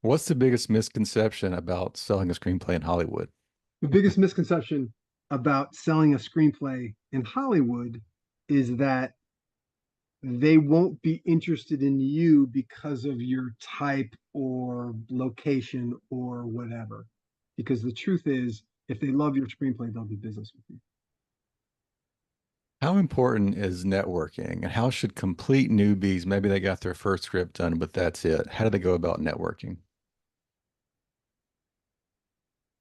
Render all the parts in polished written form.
What's the biggest misconception about selling a screenplay in Hollywood? The biggest misconception about selling a screenplay in Hollywood is that they won't be interested in you because of your type or location or whatever. Because the truth is, if they love your screenplay, they'll do business with you. How important is networking and how should complete newbies, maybe they got their first script done, but that's it. How do they go about networking?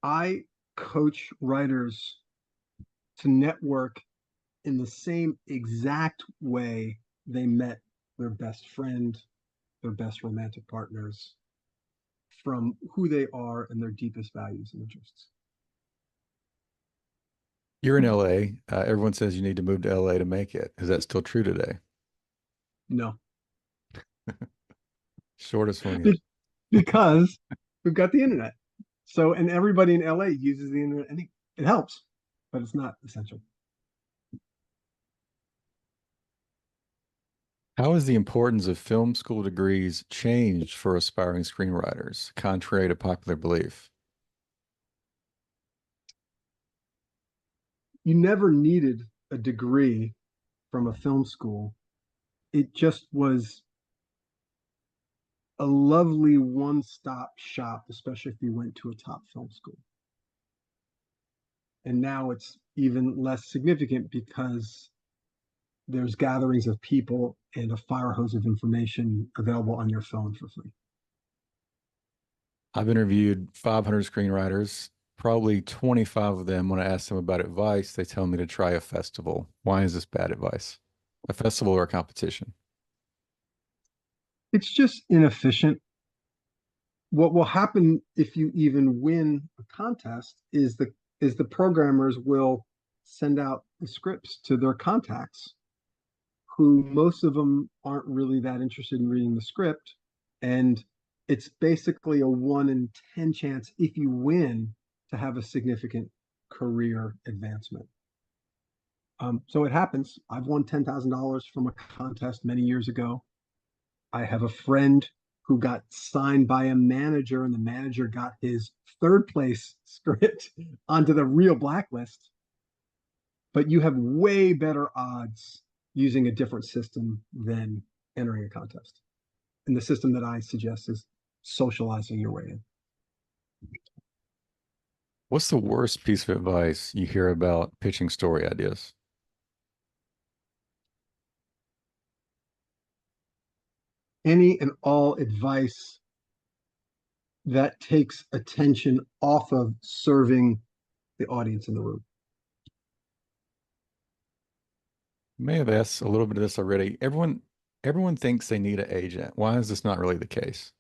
I coach writers to network in the same exact way they met their best friend, their best romantic partners, from who they are and their deepest values and interests. You're in LA. Everyone says you need to move to LA to make it. Is that still true today? No, Shortest swing. because we've got the internet. So, and everybody in LA uses the internet, and it helps, but it's not essential. How has the importance of film school degrees changed for aspiring screenwriters, contrary to popular belief? You never needed a degree from a film school. It just was a lovely one-stop shop, especially if you went to a top film school. And now it's even less significant because there's gatherings of people and a fire hose of information available on your phone for free. I've interviewed 500 screenwriters. Probably 25 of them, when I ask them about advice, they tell me to try a festival. Why is this bad advice? A festival or a competition? It's just inefficient. What will happen if you even win a contest is the programmers will send out the scripts to their contacts, who most of them aren't really that interested in reading the script. And it's basically a 1 in 10 chance if you win to have a significant career advancement. So it happens. I've won $10,000 from a contest many years ago. I have a friend who got signed by a manager, and the manager got his third place script onto the real blacklist. But you have way better odds using a different system than entering a contest. And the system that I suggest is socializing your way in. What's the worst piece of advice you hear about pitching story ideas? Any and all advice that takes attention off of serving the audience in the room. You may have asked a little bit of this already. Everyone thinks they need an agent. Why is this not really the case?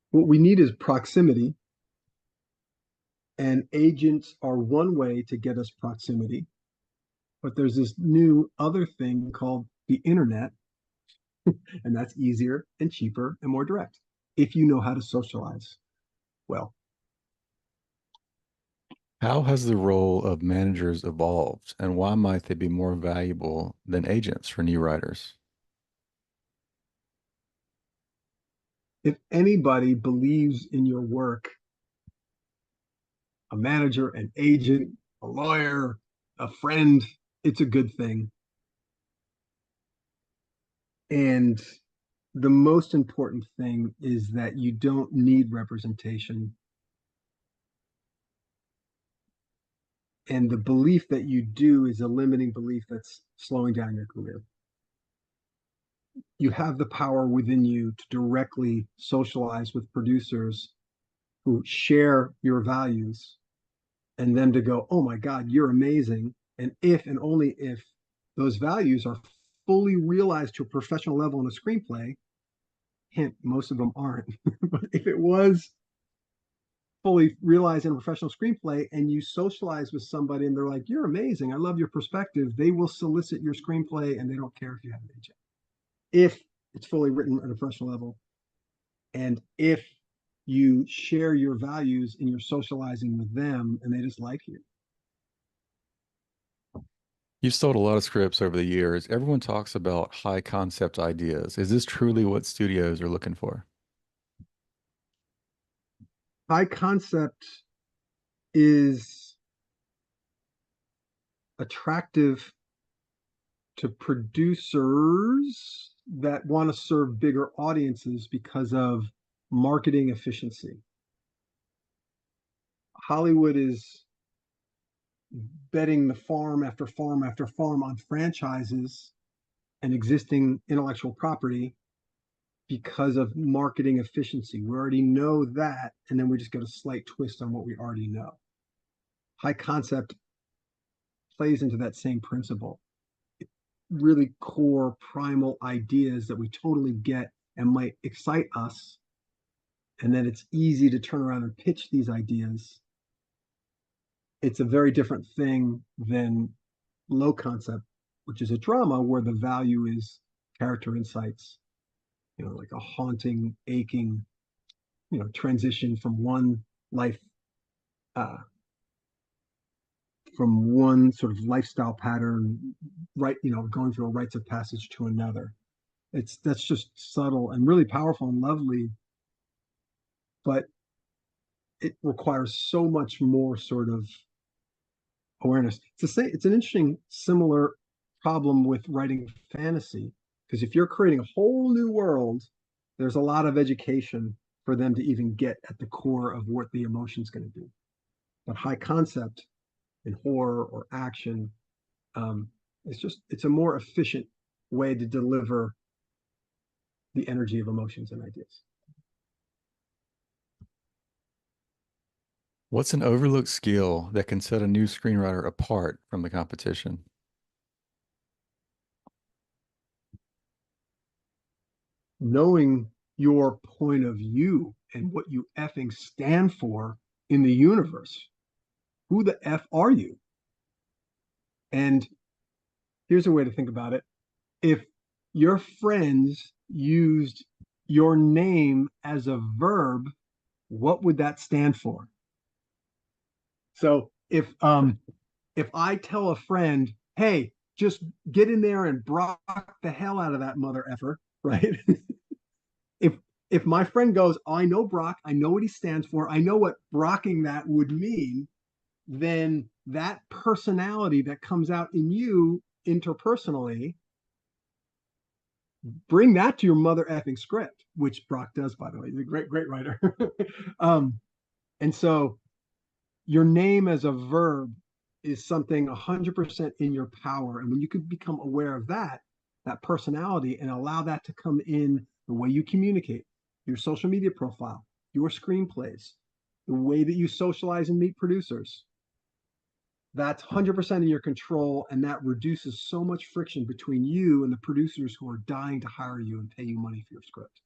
What we need is proximity, and agents are one way to get us proximity. But there's this new other thing called the internet, and that's easier and cheaper and more direct if you know how to socialize well. How has the role of managers evolved, and why might they be more valuable than agents for new writers? If anybody believes in your work, a manager, an agent, a lawyer, a friend, it's a good thing. And the most important thing is that you don't need representation. And the belief that you do is a limiting belief that's slowing down your career. You have the power within you to directly socialize with producers who share your values, and then to go, oh my God, you're amazing. And if and only if those values are fully realized to a professional level in a screenplay, hint, most of them aren't. But if it was fully realized in a professional screenplay and you socialize with somebody and they're like, you're amazing, I love your perspective, they will solicit your screenplay and they don't care if you have an agent. If it's fully written at a professional level, and if you share your values and you're socializing with them and they just like you. You've sold a lot of scripts over the years. Everyone talks about high concept ideas. Is this truly what studios are looking for? High concept is attractive to producers that want to serve bigger audiences because of marketing efficiency. Hollywood is betting the farm after farm after farm on franchises and existing intellectual property because of marketing efficiency. We already know that, and then we just get a slight twist on what we already know. High concept plays into that same principle. Really core primal ideas that we totally get and might excite us. And then it's easy to turn around and pitch these ideas. It's a very different thing than low concept, which is a drama where the value is character insights, like a haunting, aching, transition from one life, from one sort of lifestyle pattern, right, going through a rites of passage to another. That's just subtle and really powerful and lovely, but it requires so much more sort of awareness. It's an interesting similar problem with writing fantasy, because if you're creating a whole new world, there's a lot of education for them to even get at the core of what the emotion's going to be. But high concept in horror or action, it's a more efficient way to deliver the energy of emotions and ideas. What's an overlooked skill that can set a new screenwriter apart from the competition? Knowing your point of view and what you effing stand for in the universe. Who the F are you? And here's a way to think about it. If your friends used your name as a verb, what would that stand for? So if I tell a friend, hey, just get in there and Brock the hell out of that mother effer, right? if if my friend goes, oh, I know Brock, I know what he stands for, I know what brocking that would mean, then that personality that comes out in you interpersonally, bring that to your mother effing script, which Brock does, by the way. He's a great, great writer. And so your name as a verb is something 100% in your power. And when you could become aware of that personality, and allow that to come in the way you communicate, your social media profile, your screenplays, the way that you socialize and meet producers, that's 100% in your control. And that reduces so much friction between you and the producers who are dying to hire you and pay you money for your script.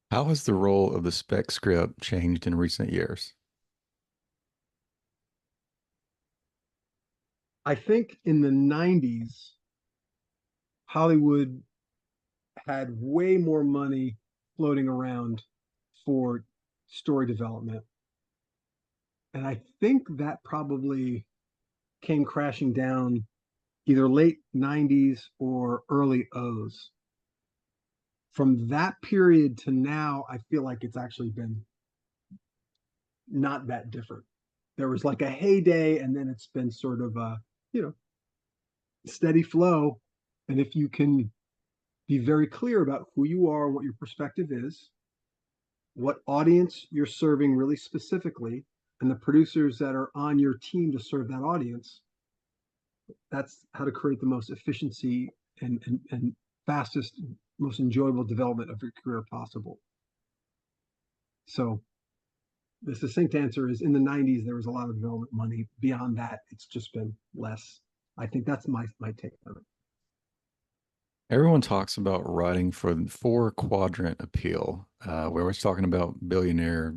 How has the role of the spec script changed in recent years? I think in the 90s, Hollywood had way more money floating around for story development. And I think that probably came crashing down either late 90s or early O's. From that period to now, I feel like it's actually been not that different. There was like a heyday, and then it's been sort of a, steady flow. And if you can be very clear about who you are, what your perspective is, what audience you're serving really specifically, and the producers that are on your team to serve that audience, that's how to create the most efficiency and fastest, most enjoyable development of your career possible. So the succinct answer is, in the 90s, there was a lot of development money. Beyond that, it's just been less. I think that's my take on it. Everyone talks about writing for the four quadrant appeal, where we're talking about billionaire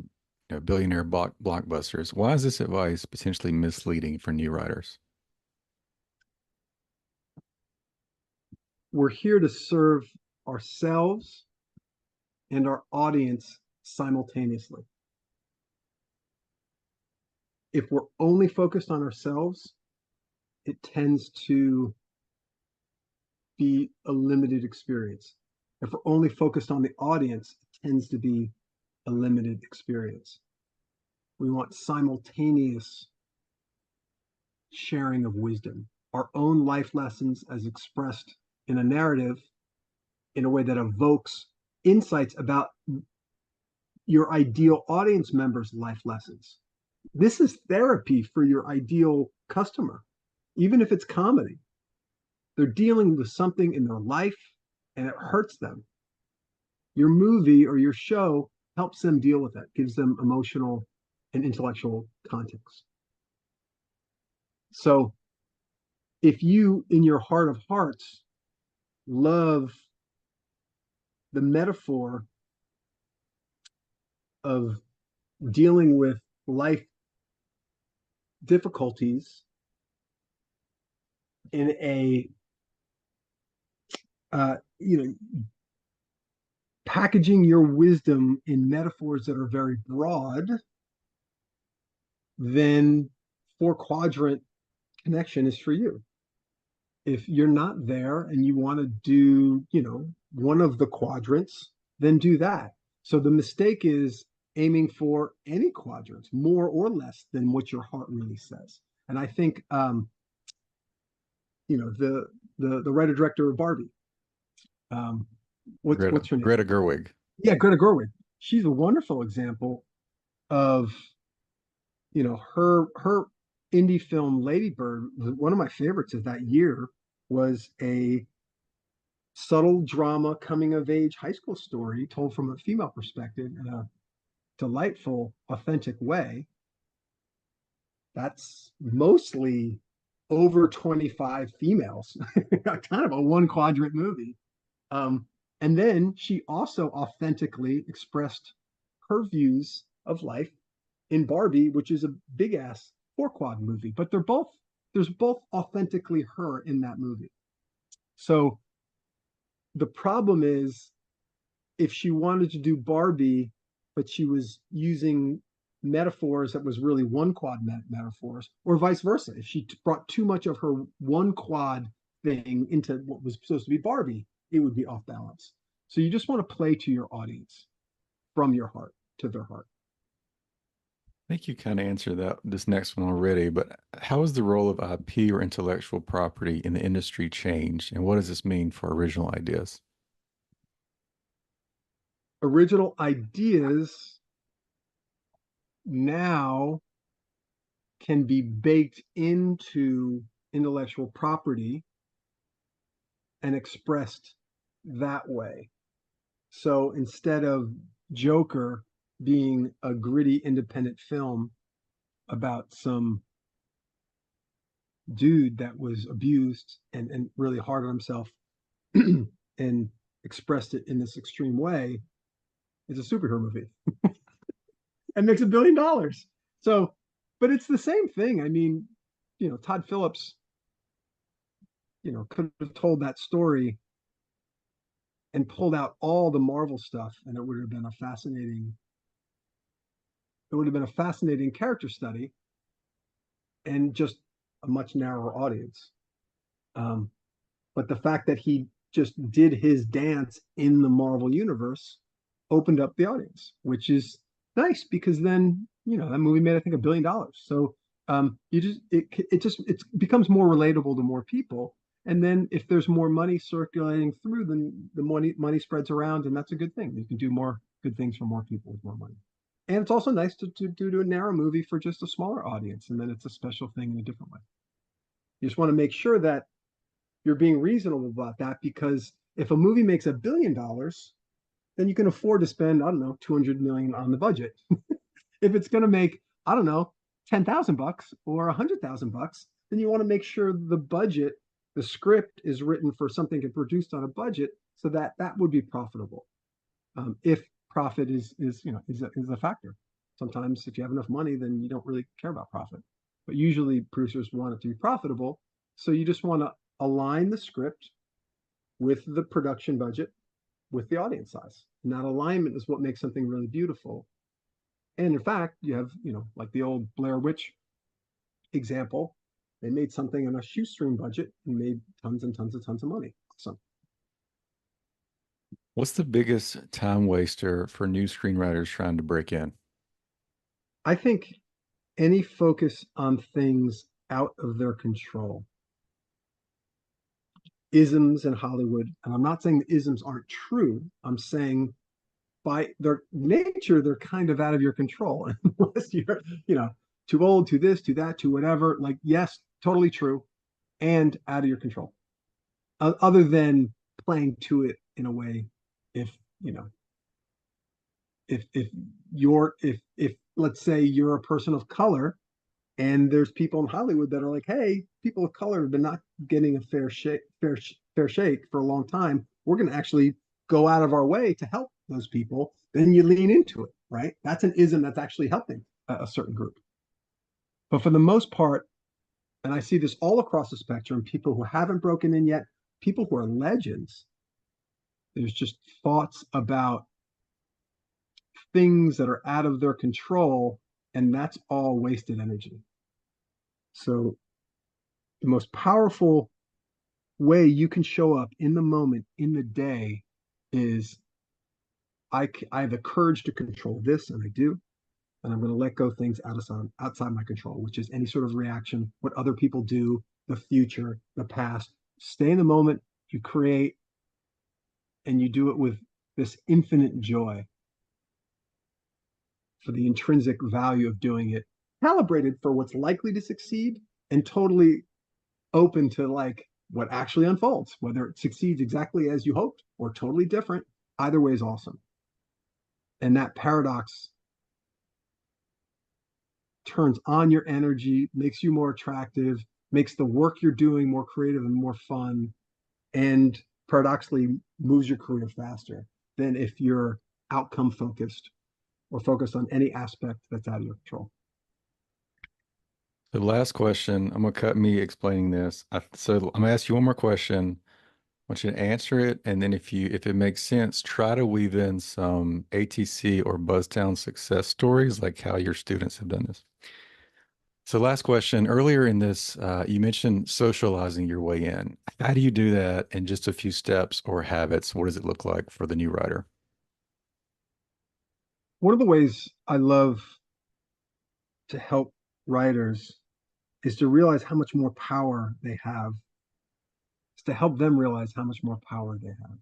blockbusters. Why is this advice potentially misleading for new writers? We're here to serve ourselves and our audience simultaneously. If we're only focused on ourselves, it tends to be a limited experience. If we're only focused on the audience, it tends to be a limited experience. We want simultaneous sharing of wisdom, our own life lessons as expressed in a narrative in a way that evokes insights about your ideal audience member's life lessons. This is therapy for your ideal customer, even if it's comedy. They're dealing with something in their life and it hurts them. Your movie or your show helps them deal with that, gives them emotional and intellectual context. So if you, in your heart of hearts, love the metaphor of dealing with life difficulties in a you know, packaging your wisdom in metaphors that are very broad, then four quadrant connection is for you. If you're not there and you want to do, one of the quadrants, then do that. So the mistake is aiming for any quadrants, more or less than what your heart really says. And I think, the writer director of Barbie, um, what's her name? Greta Gerwig. Yeah, Greta Gerwig. She's a wonderful example of, her indie film Lady Bird. One of my favorites of that year was a subtle drama coming of age high school story told from a female perspective in a delightful, authentic way. That's mostly over 25 females, kind of a one quadrant movie. Um, and then she also authentically expressed her views of life in Barbie, which is a big ass four quad movie. But there's both authentically her in that movie. So the problem is if she wanted to do Barbie, but she was using metaphors that was really one quad metaphors, or vice versa. If she brought too much of her one quad thing into what was supposed to be Barbie, it would be off balance. So you just want to play to your audience from your heart to their heart. I think you kind of answered this next one already, but how has the role of IP or intellectual property in the industry changed, and what does this mean for original ideas? Original ideas now can be baked into intellectual property and expressed that way. So instead of Joker being a gritty independent film about some dude that was abused and really hard on himself and expressed it in this extreme way, it's a superhero movie and makes $1 billion. So, but it's the same thing. I mean, Todd Phillips, could have told that story and pulled out all the Marvel stuff, and it would have been a fascinating character study and just a much narrower audience. Um, but the fact that he just did his dance in the Marvel universe opened up the audience, which is nice because then that movie made I think $1 billion. So you just it becomes more relatable to more people. And then if there's more money circulating through, then the money spreads around, and that's a good thing. You can do more good things for more people with more money. And it's also nice to do a narrow movie for just a smaller audience, and then it's a special thing in a different way. You just want to make sure that you're being reasonable about that because if a movie makes $1 billion, then you can afford to spend, I don't know, 200 million on the budget. If it's going to make, I don't know, $10,000 or $100,000, then you want to make sure the budget, the script is written for something and produced on a budget so that that would be profitable. If profit is a factor. Sometimes if you have enough money, then you don't really care about profit. But usually producers want it to be profitable. So you just want to align the script with the production budget, with the audience size. And that alignment is what makes something really beautiful. And in fact, you have, like the old Blair Witch example, they made something on a shoestring budget and made tons and tons and tons of money. Awesome. What's the biggest time waster for new screenwriters trying to break in? I think any focus on things out of their control, isms in Hollywood, and I'm not saying the isms aren't true. I'm saying by their nature, they're kind of out of your control unless you're, you know, too old, to this, to that, to whatever. Like, yes, totally true, and out of your control. Other than playing to it in a way, if you know, if you're if let's say you're a person of color and there's people in Hollywood that are like, hey, people of color have been not getting a fair shake for a long time. We're going to actually go out of our way to help those people. Then you lean into it, right? That's an ism that's actually helping a certain group. But for the most part, and I see this all across the spectrum, people who haven't broken in yet, people who are legends, there's just thoughts about things that are out of their control, and that's all wasted energy. So the most powerful way you can show up in the moment, in the day, is I have the courage to control this, and I do, and I'm going to let go things outside my control, which is any sort of reaction, what other people do, the future, the past. Stay in the moment. You create, and you do it with this infinite joy for the intrinsic value of doing it, calibrated for what's likely to succeed, and totally open to like what actually unfolds, whether it succeeds exactly as you hoped or totally different. Either way is awesome. And that paradox turns on your energy, makes you more attractive, makes the work you're doing more creative and more fun, and paradoxically moves your career faster than if you're outcome focused or focused on any aspect that's out of your control. The last question, I'm gonna cut me explaining this. So I'm gonna ask you one more question. I want you to answer it, and then if it makes sense, try to weave in some ATC or Buzztown success stories, like how your students have done this. So last question, earlier in this, you mentioned socializing your way in. How do you do that in just a few steps or habits? What does it look like for the new writer? One of the ways I love to help writers is to realize how much more power they have, is to help them realize how much more power they have.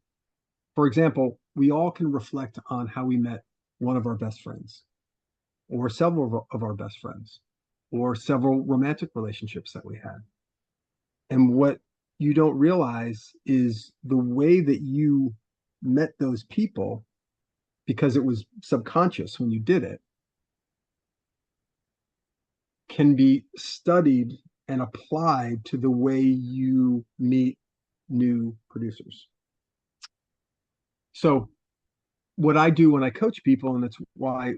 For example, we all can reflect on how we met one of our best friends, or several of our best friends, or several romantic relationships that we had. And what you don't realize is the way that you met those people, because it was subconscious when you did it, can be studied and applied to the way you meet new producers. So, what I do when I coach people, and that's why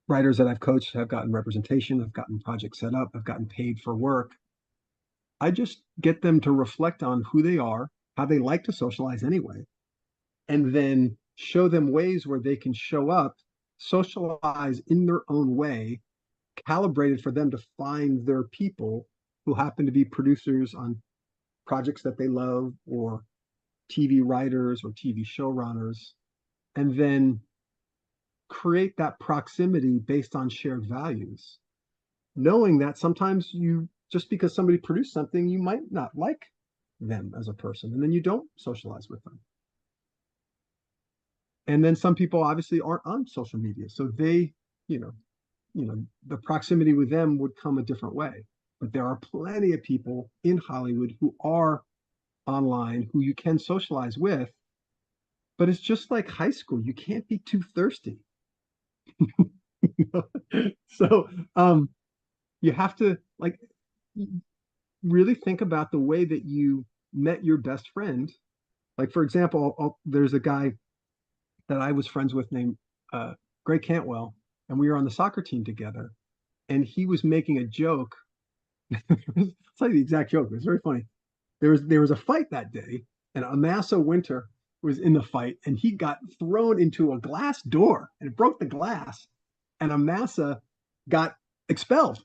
writers that I've coached have gotten representation, I've gotten projects set up, I've gotten paid for work. I just get them to reflect on who they are, how they like to socialize anyway, and then show them ways where they can show up, socialize in their own way, calibrated for them to find their people who happen to be producers on projects that they love, or TV writers or TV showrunners, and then create that proximity based on shared values, knowing that sometimes you, just because somebody produced something, you might not like them as a person, and then you don't socialize with them. And then some people obviously aren't on social media, so they, you know, the proximity with them would come a different way. But there are plenty of people in Hollywood who are online who you can socialize with, but it's just like high school. You can't be too thirsty. So you have to like really think about the way that you met your best friend. Like, for example, there's a guy that I was friends with named Greg Cantwell, and we were on the soccer team together. And he was making a joke. It's like the exact joke. It was very funny. There was a fight that day, and Amasa Winter was in the fight, and he got thrown into a glass door, and it broke the glass, and Amasa got expelled.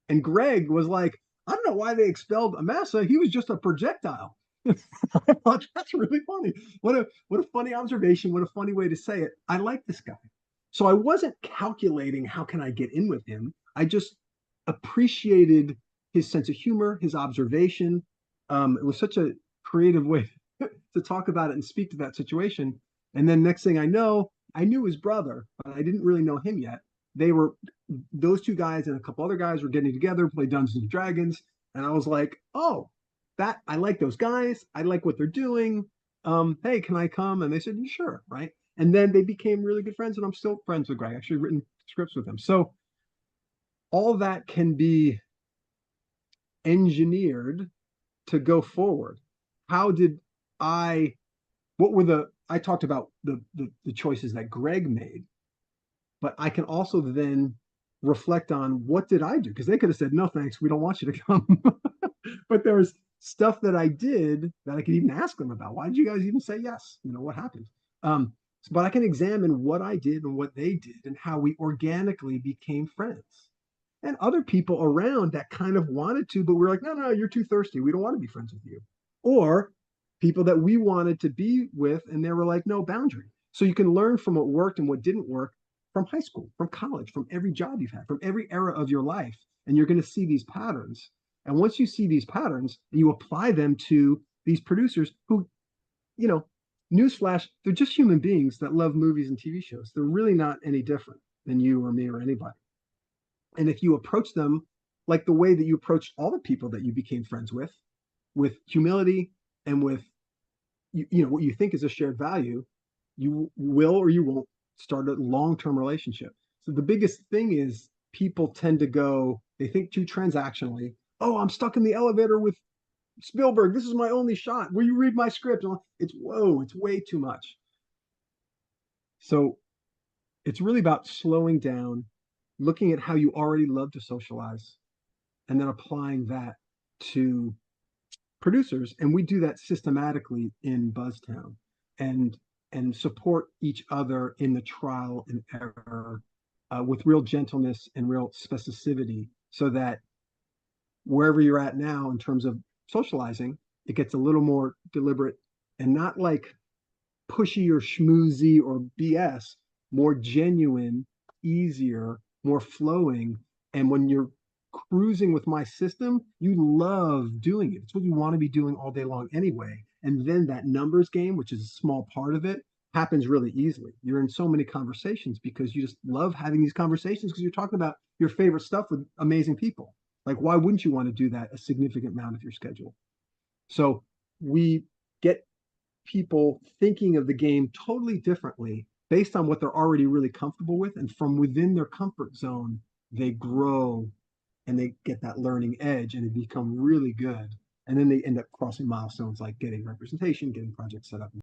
And Greg was like, I don't know why they expelled Amasa. He was just a projectile. I thought that's really funny. What a funny observation. What a funny way to say it. I like this guy. So I wasn't calculating how can I get in with him. I just appreciated his sense of humor, his observation. It was such a creative way to talk about it and speak to that situation. And then next thing I know, I knew his brother, but I didn't really know him yet. They were those two guys and a couple other guys were getting together, play Dungeons and Dragons, and I was like, oh, that I like those guys. I like what they're doing. Hey, can I come? And they said, sure, right? And then they became really good friends, and I'm still friends with Greg. Actually, written scripts with him. So all that can be engineered to go forward. How did I? What were the? I talked about the choices that Greg made, but I can also then reflect on what did I do, because they could have said no thanks, we don't want you to come. But there was stuff that I did that I could even ask them about. Why did you guys even say yes? What happened? But I can examine what I did and what they did and how we organically became friends. And other people around that kind of wanted to, but we're like, no, no, you're too thirsty, we don't want to be friends with you. Or people that we wanted to be with and they were like, no boundary. So you can learn from what worked and what didn't work from high school, from college, from every job you've had, from every era of your life. And you're going to see these patterns. And once you see these patterns, you apply them to these producers who, you know, newsflash, they're just human beings that love movies and TV shows. They're really not any different than you or me or anybody. And if you approach them like the way that you approached all the people that you became friends with humility and with what you think is a shared value, you will or you won't start a long-term relationship. So the biggest thing is people tend to go, they think too transactionally. Oh, I'm stuck in the elevator with Spielberg. This is my only shot. Will you read my script? It's whoa, it's way too much. So it's really about slowing down, looking at how you already love to socialize, and then applying that to producers. And we do that systematically in Buzztown and and support each other in the trial and error with real gentleness and real specificity so that wherever you're at now in terms of socializing, it gets a little more deliberate and not like pushy or schmoozy or BS, more genuine, easier, more flowing. And when you're cruising with my system, you love doing it. It's what you want to be doing all day long anyway. And then that numbers game, which is a small part of it, happens really easily. You're in so many conversations because you just love having these conversations because you're talking about your favorite stuff with amazing people. Like, why wouldn't you want to do that a significant amount of your schedule? So we get people thinking of the game totally differently based on what they're already really comfortable with. And from within their comfort zone, they grow and they get that learning edge and they become really good. And then they end up crossing milestones like getting representation, getting projects set up.